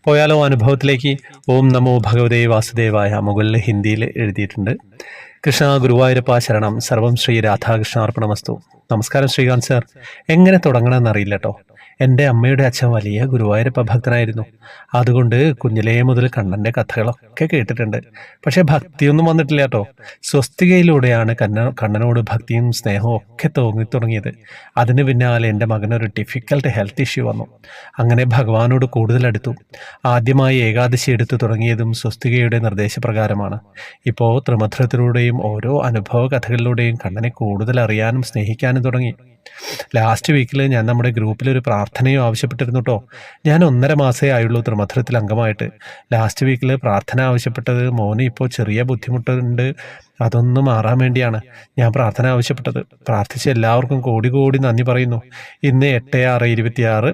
പോയാലോ അനുഭവത്തിലേക്ക്? ഓം നമോ ഭഗവതേ വാസുദേവായ മുകളിൽ ഹിന്ദിയിൽ എഴുതിയിട്ടുണ്ട്. കൃഷ്ണ ഗുരുവായൂരപ്പ ശരണം, സർവം ശ്രീ രാധാകൃഷ്ണാർപ്പണമസ്തു. നമസ്കാരം ശ്രീകാന്ത് സാർ. എങ്ങനെ തുടങ്ങണമെന്നറിയില്ല കേട്ടോ. എൻ്റെ അമ്മയുടെ അച്ഛൻ വലിയ ഗുരുവായൂരപ്പ ഭക്തനായിരുന്നു. അതുകൊണ്ട് കുഞ്ഞിലേ മുതൽ കണ്ണൻ്റെ കഥകളൊക്കെ കേട്ടിട്ടുണ്ട്. പക്ഷെ ഭക്തിയൊന്നും വന്നിട്ടില്ല കേട്ടോ. സ്വസ്തികയിലൂടെയാണ് കണ്ണനോട് ഭക്തിയും സ്നേഹവും ഒക്കെ തോന്നി തുടങ്ങിയത്. അതിന് പിന്നാലെ എൻ്റെ മകനൊരു ഡിഫിക്കൽട്ട് ഹെൽത്ത് ഇഷ്യൂ വന്നു. അങ്ങനെ ഭഗവാനോട് കൂടുതൽ അടുത്തു. ആദ്യമായി ഏകാദശി എടുത്തു തുടങ്ങിയതും സ്വസ്തികയുടെ നിർദ്ദേശപ്രകാരമാണ്. ഇപ്പോൾ ത്രിമധുരത്തിലൂടെയും ഓരോ അനുഭവ കഥകളിലൂടെയും കണ്ണനെ കൂടുതൽ അറിയാനും സ്നേഹിക്കാനും തുടങ്ങി. ലാസ്റ്റ് വീക്കിൽ ഞാൻ നമ്മുടെ ഗ്രൂപ്പിൽ ഒരു പ്രാർത്ഥനയും ആവശ്യപ്പെട്ടിരുന്നു കേട്ടോ. ഞാൻ 1.5 മാസമേ ആയുള്ളൂ ത്രിമധുരത്തിൽ അംഗമായിട്ട്. ലാസ്റ്റ് വീക്കിൽ പ്രാർത്ഥന ആവശ്യപ്പെട്ടത് മോന് ഇപ്പോൾ ചെറിയ ബുദ്ധിമുട്ടുണ്ട്, അതൊന്ന് മാറാൻ വേണ്ടിയാണ് ഞാൻ പ്രാർത്ഥന ആവശ്യപ്പെട്ടത്. പ്രാർത്ഥിച്ച എല്ലാവർക്കും കോടി കോടി നന്ദി പറയുന്നു. ഇന്ന് 8/6/26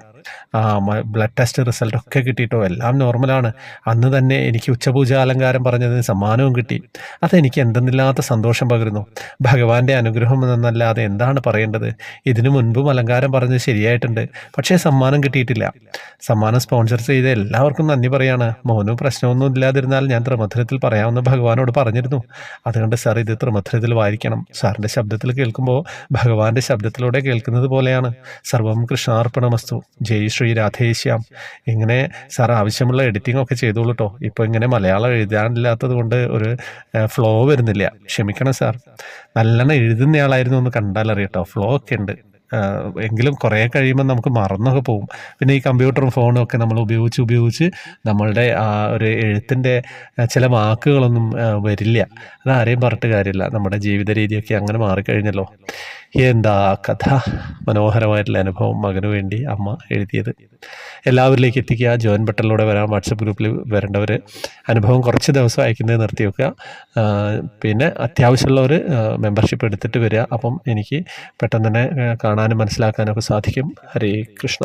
ബ്ലഡ് ടെസ്റ്റ് റിസൾട്ടൊക്കെ കിട്ടിയിട്ടോ, എല്ലാം നോർമലാണ്. അന്ന് തന്നെ എനിക്ക് ഉച്ചപൂജ അലങ്കാരം പറഞ്ഞതിന് സമ്മാനവും കിട്ടി. അതെനിക്ക് എന്തെന്നില്ലാത്ത സന്തോഷം പകരുന്നു. ഭഗവാന്റെ അനുഗ്രഹം എന്നല്ലാതെ എന്താണ് പറയേണ്ടത്? ഇതിനു മുൻപും അലങ്കാരം പറഞ്ഞത് ശരിയായിട്ടുണ്ട്, പക്ഷേ സമ്മാനം കിട്ടിയിട്ടില്ല. സമ്മാനം സ്പോൺസർ ചെയ്ത എല്ലാവർക്കും നന്ദി പറയാണ്. മോനും പ്രശ്നമൊന്നും ഇല്ലാതിരുന്നാൽ ഞാൻ ത്രിമധുരത്തിൽ പറയാമെന്ന് ഭഗവാനോട് പറഞ്ഞിരുന്നു. അതുകൊണ്ട് സാർ ഇത് ത്രിമധുരത്തിൽ വായിക്കണം. സാറിൻ്റെ ശബ്ദത്തിൽ കേൾക്കുമ്പോൾ ഭഗവാന്റെ ശബ്ദത്തിലൂടെ കേൾക്കുന്നത് പോലെയാണ്. സർവം കൃഷ്ണാർപ്പണമസ്തു. ജയ് ശ്രീ രാധേശ്യാം. ഇങ്ങനെ സാർ ആവശ്യമുള്ള എഡിറ്റിംഗ് ഒക്കെ ചെയ്തോളൂ കേട്ടോ. ഇപ്പോൾ ഇങ്ങനെ മലയാളം എഴുതാനില്ലാത്തത് കൊണ്ട് ഒരു ഫ്ലോ വരുന്നില്ല, ക്ഷമിക്കണം സാർ. നല്ലോണം എഴുതുന്നയാളായിരുന്നു എന്ന് കണ്ടാൽ അറിയട്ടോ, ഫ്ലോ ഒക്കെ ഉണ്ട്. എങ്കിലും കുറേ കഴിയുമ്പോൾ നമുക്ക് മറന്നൊക്കെ പോകും. പിന്നെ ഈ കമ്പ്യൂട്ടറും ഫോണും ഒക്കെ നമ്മൾ ഉപയോഗിച്ച് നമ്മളുടെ ആ ഒരു എഴുത്തിൻ്റെ ചില വാക്കുകളൊന്നും വരില്ല. അതാരെയും പറഞ്ഞിട്ട് കാര്യമില്ല. നമ്മുടെ ജീവിത രീതിയൊക്കെ അങ്ങനെ മാറിക്കഴിഞ്ഞല്ലോ. എന്താ കഥ! മനോഹരമായിട്ടുള്ള അനുഭവം മകന് വേണ്ടി അമ്മ എഴുതിയത് എല്ലാവരിലേക്ക് എത്തിക്കുക. ജോയിൻ ബട്ടണിലൂടെ വരാം. വാട്സപ്പ് ഗ്രൂപ്പിൽ വരേണ്ടവർ അനുഭവം കുറച്ച് ദിവസം അയക്കുന്നത് നിർത്തി വെക്കുക. പിന്നെ അത്യാവശ്യമുള്ളവർ മെമ്പർഷിപ്പ് എടുത്തിട്ട് വരിക. അപ്പം എനിക്ക് പെട്ടെന്ന് തന്നെ കാണാനും മനസ്സിലാക്കാനൊക്കെ സാധിക്കും. ഹരേ കൃഷ്ണ.